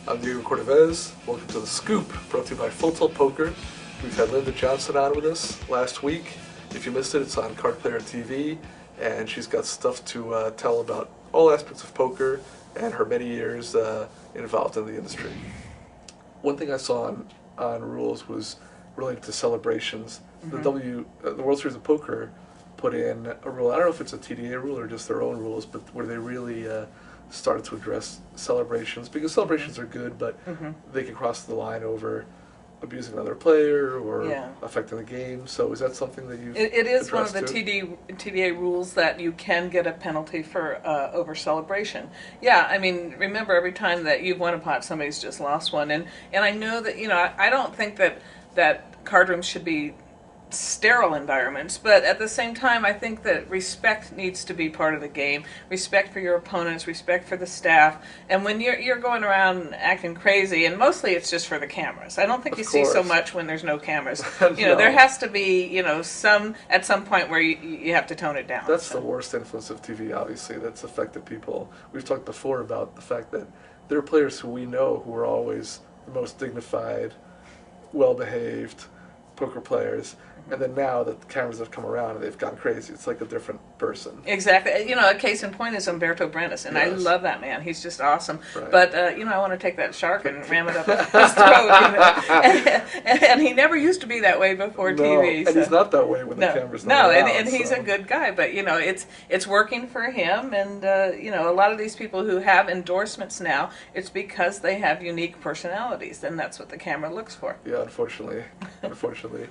I'm Diego Cordovez. Welcome to The Scoop, brought to you by Full Tilt Poker. We've had Linda Johnson on with us last week. If you missed it, it's on Card Player TV, and she's got stuff to tell about all aspects of poker and her many years involved in the industry. One thing I saw on rules was related to celebrations. The World Series of Poker put in a rule. I don't know if it's a TDA rule or just their own rules, but where they really started to address celebrations, because celebrations are good, but they can cross the line over abusing another player or affecting the game. So is that something that you? It is one of the TDA rules that you can get a penalty for over celebration. Yeah, I mean, remember, every time that you've won a pot, somebody's just lost one, and I know that, you know, I don't think that card rooms should be sterile environments, but at the same time, I think that respect needs to be part of the game. Respect for your opponents, respect for the staff, and when you're going around acting crazy, and mostly it's just for the cameras. I don't think you see so much when there's no cameras. You know, there has to be, you know, at some point where you have to tone it down. That's the worst influence of TV, obviously, that's affected people. We've talked before about the fact that there are players who we know who are always the most dignified, well-behaved poker players, and then now that the cameras have come around and they've gone crazy, it's like a different person. Exactly. You know, a case in point is Umberto Brenes, and I love that man. He's just awesome. Right. But, you know, I want to take that shark and ram it up his throat. You know? and he never used to be that way before TV. And he's not that way when the camera's not around. And he's a good guy. But, you know, it's working for him. And, you know, a lot of these people who have endorsements now, it's because they have unique personalities. And that's what the camera looks for. Yeah, unfortunately. Unfortunately.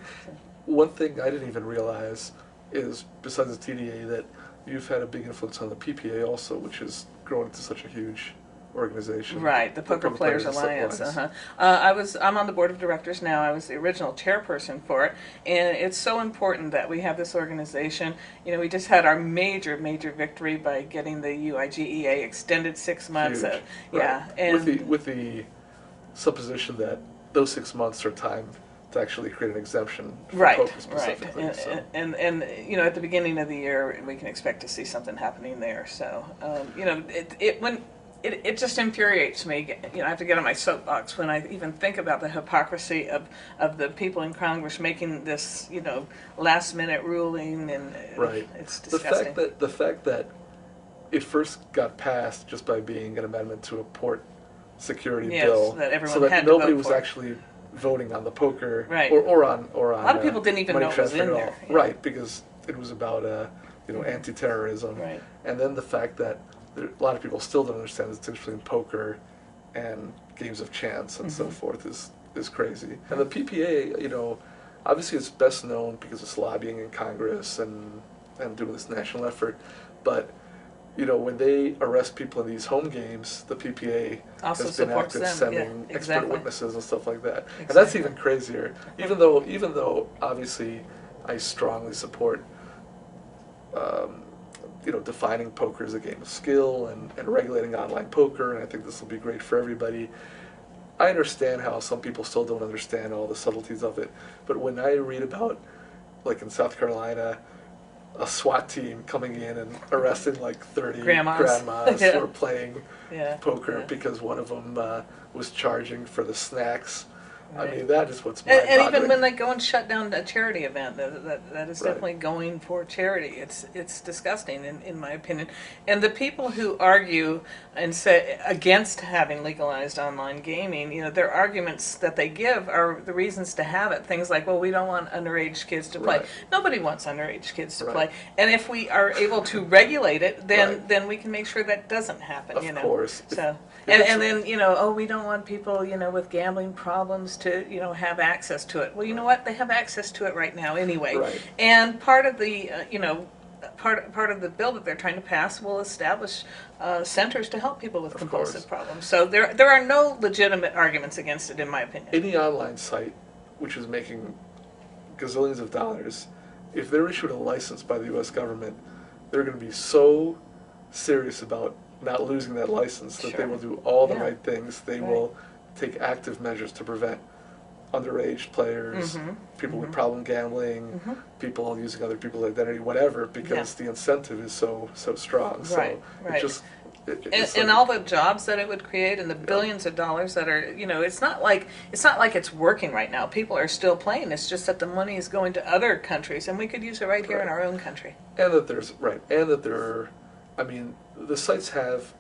One thing I didn't even realize is, besides the TDA, that you've had a big influence on the PPA also, which is growing into such a huge organization. Right, the Poker Players Alliance. I'm on the board of directors now. I was the original chairperson for it, and it's so important that we have this organization. You know, we just had our major victory by getting the UIGEA extended 6 months. Huge. Yeah, and with the supposition that those 6 months are time to actually create an exemption for poker specifically. Right. And you know, at the beginning of the year, we can expect to see something happening there. So, you know, it just infuriates me. You know, I have to get on my soapbox when I even think about the hypocrisy of the people in Congress making this, you know, last-minute ruling, and it's disgusting. The fact that it first got passed just by being an amendment to a port security bill, that everyone so that had nobody to vote was for. Actually voting on the poker, Right. or on a lot of people didn't even know it was in there. Yeah. Right, because it was about you know, anti-terrorism, Right. And then the fact that a lot of people still don't understand the difference between poker and games of chance and so forth is crazy. And the PPA, you know, obviously it's best known because it's lobbying in Congress and doing this national effort, but you know, when they arrest people in these home games, the PPA also has been active them. sending Yeah, expert witnesses and stuff like that. And that's even crazier. Even though obviously I strongly support you know, defining poker as a game of skill and regulating online poker, and I think this will be great for everybody. I understand how some people still don't understand all the subtleties of it, but when I read about, like in South Carolina, a SWAT team coming in and arresting like 30 grandmas who were playing poker because one of them was charging for the snacks. Right. I mean, that is what's mind-boggling. And even when they go and shut down a charity event, that is definitely going for charity. It's disgusting, in my opinion. And the people who argue and say against having legalized online gaming, you know, their arguments that they give are the reasons to have it. Things like, well, we don't want underage kids to play. Nobody wants underage kids to play. And if we are able to regulate it, then we can make sure that doesn't happen. Of course. So. And then, you know, oh, we don't want people, you know, with gambling problems to, you know, have access to it. Well, you know what? They have access to it right now anyway. Right. And part of the, you know, part of the bill that they're trying to pass will establish centers to help people with compulsive problems. So there are no legitimate arguments against it, in my opinion. Any online site which is making gazillions of dollars, if they're issued a license by the U.S. government, they're going to be so serious about not losing that license that they will do all the right things. They will take active measures to prevent underage players, people with problem gambling, people using other people's identity, whatever, because the incentive is so strong. So it just it's And like, all the jobs that it would create and the billions of dollars that are, it's not like it's working right now. People are still playing. It's just that the money is going to other countries, and we could use it right here in Right. our own country. and that there's right, and that there are, I mean, the sites have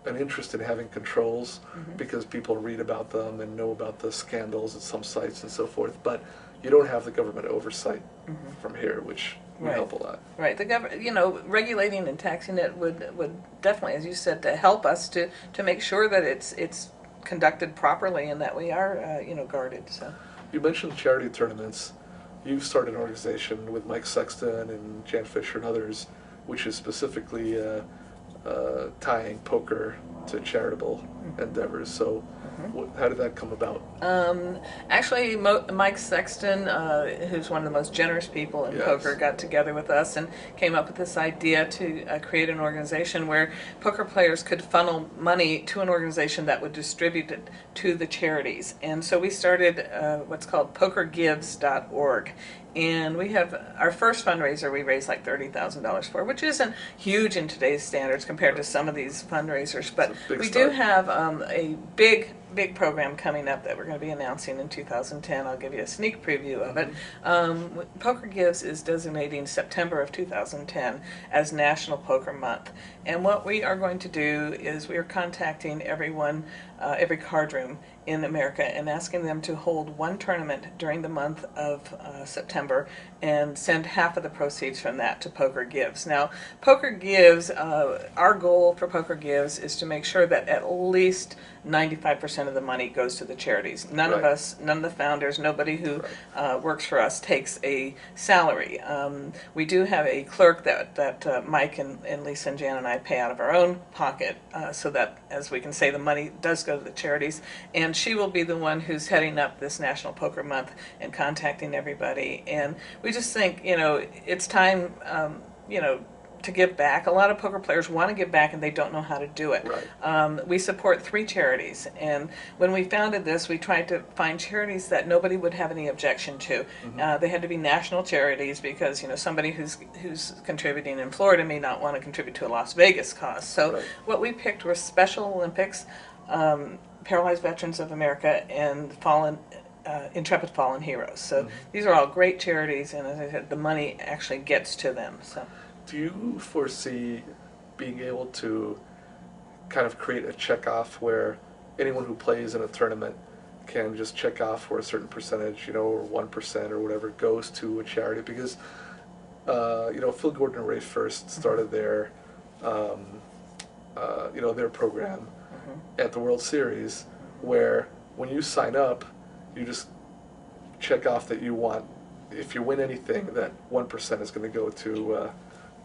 an interest in having controls because people read about them and know about the scandals at some sites and so forth, but you don't have the government oversight from here, which would Right. help a lot. Right. The government, regulating and taxing it would definitely, as you said, to help us to make sure that it's conducted properly and that we are, guarded. So. You mentioned charity tournaments. You've started an organization with Mike Sexton and Jan Fisher and others, which is specifically tying poker to charitable endeavors. So, how did that come about? Actually, Mike Sexton, who's one of the most generous people in Yes. poker, got together with us and came up with this idea to create an organization where poker players could funnel money to an organization that would distribute it to the charities. And so we started what's called PokerGives.org. And we have our first fundraiser we raised like $30,000 for, which isn't huge in today's standards compared to some of these fundraisers. But It's a big we start. do have a big program coming up that we're going to be announcing in 2010. I'll give you a sneak preview of it. Poker Gives is designating September of 2010 as National Poker Month. And what we are going to do is we are contacting everyone, every card room in America, and asking them to hold one tournament during the month of September and send half of the proceeds from that to Poker Gives. Now, Poker Gives, our goal for Poker Gives is to make sure that at least 95% of the money goes to the charities. None of Right. us, none of the founders, nobody who works for us takes a salary. We do have a clerk that Mike and Lisa and Jan and I pay out of our own pocket, so that, as we can say, the money does go to the charities. And she will be the one who's heading up this National Poker Month and contacting everybody. And we just think, it's time, to give back. A lot of poker players want to give back and they don't know how to do it. Right. We support 3 charities, and when we founded this, we tried to find charities that nobody would have any objection to. They had to be national charities because somebody who's contributing in Florida may not want to contribute to a Las Vegas cause. So Right. what we picked were Special Olympics, Paralyzed Veterans of America, and Intrepid Fallen Heroes. So these are all great charities, and as I said, the money actually gets to them. So. Do you foresee being able to kind of create a check-off where anyone who plays in a tournament can just check off where a certain percentage, or 1% or whatever goes to a charity? Because, Phil Gordon and Ray First started their program at the World Series, where when you sign up, you just check off that you want, if you win anything, that 1% is going to go to,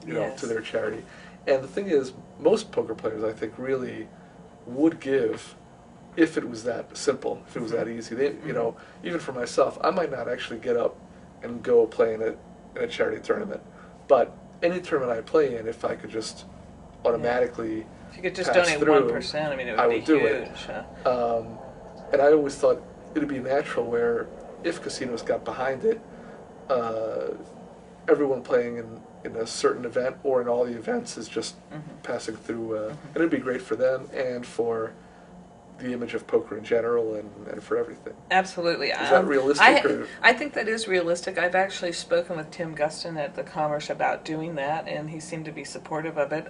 Yes. to their charity. And the thing is, most poker players, I think, really would give if it was that simple, if it was that easy. They, even for myself, I might not actually get up and go play in a charity tournament, but any tournament I play in, if I could just automatically If you could just pass donate through, 1%, I mean, it I would would be do huge. it. And I always thought it'd be natural where if casinos got behind it, everyone playing in a certain event or in all the events is just passing through, and it'd be great for them and for the image of poker in general and for everything. Absolutely. Is that realistic, or- I think that is realistic. I've actually spoken with Tim Guston at the Commerce about doing that, and he seemed to be supportive of it.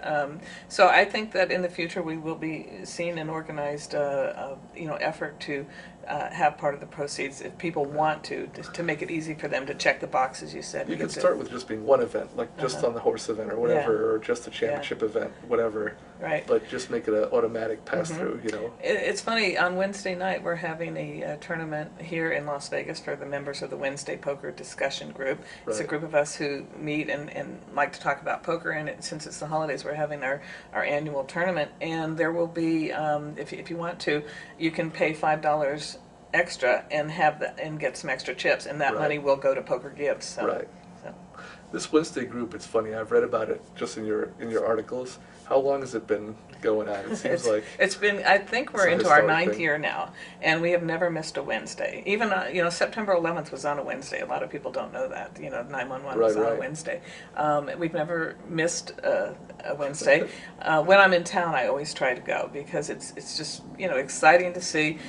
So I think that in the future we will be seeing an organized, effort to have part of the proceeds, if people want to make it easy for them to check the boxes you said. You to could get to- start with just being one event, like just on the horse event or whatever, Yeah. or just a championship event, whatever. Right. But just make it an automatic pass-through, It's funny, on Wednesday night we're having a tournament here in Las Vegas for the members of the Wednesday Poker Discussion Group. It's a Right. group of us who meet and like to talk about poker, and since it's the holidays, we're having our annual tournament, and there will be, if you want to, you can pay $5 extra and and get some extra chips, and that Right. money will go to Poker Gives. So, Right. so. This Wednesday group, it's funny. I've read about it just in your articles. How long has it been going on? It seems like it's been. I think we're it's a into our historic 9th thing. year now, and we have never missed a Wednesday. Even September 11th was on a Wednesday. A lot of people don't know that. 911 was Right, on a right. Wednesday. We've never missed a Wednesday. When I'm in town, I always try to go because it's just exciting to see.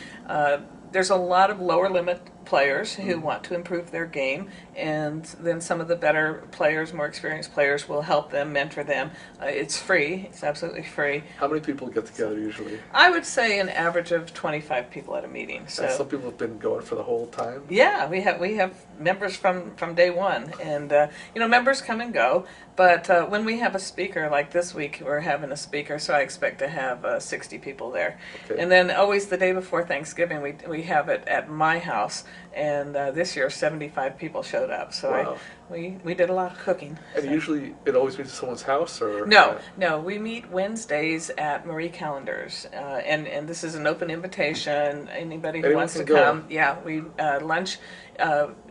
There's a lot of lower limit players who want to improve their game, and then some of the better players, more experienced players, will help them, mentor them. It's free. It's absolutely free. How many people get together usually? I would say an average of 25 people at a meeting. And some So people have been going for the whole time. yeah, we have members from day one, and members come and go. But when we have a speaker, like this week, we're having a speaker, so I expect to have 60 people there. Okay. And then always the day before Thanksgiving, we have it at my house, and this year 75 people showed up. So Wow. we did a lot of cooking. And So. usually it always meets at someone's house, or No, we meet Wednesdays at Marie Callender's, and this is an open invitation. Anybody who Anyone wants to can go. come, yeah, we lunch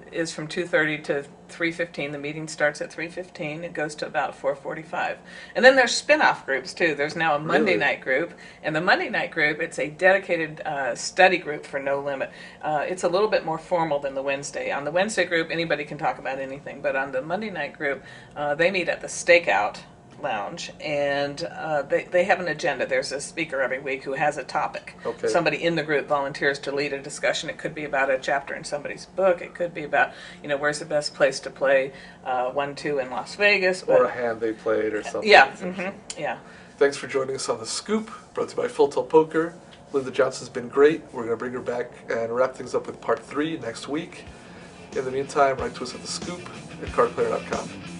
is from 2:30 to 3:15. The meeting starts at 3:15. It goes to about 4:45, and then there's spin-off groups too. There's now a Monday Really? night group, and the Monday night group, it's a dedicated study group for No Limit. It's a little bit more formal than the Wednesday. On the Wednesday group, anybody can talk about anything, but on the Monday night group, they meet at the Stakeout Lounge, and they have an agenda. There's a speaker every week who has a topic. Okay. Somebody in the group volunteers to lead a discussion. It could be about a chapter in somebody's book. It could be about where's the best place to play 1-2 in Las Vegas. or a But, hand they played or something. yeah, yeah. Thanks for joining us on The Scoop, brought to you by Full Tilt Poker. Linda Johnson's been great. We're going to bring her back and wrap things up with part 3 next week. In the meantime, write to us at The Scoop at cardplayer.com.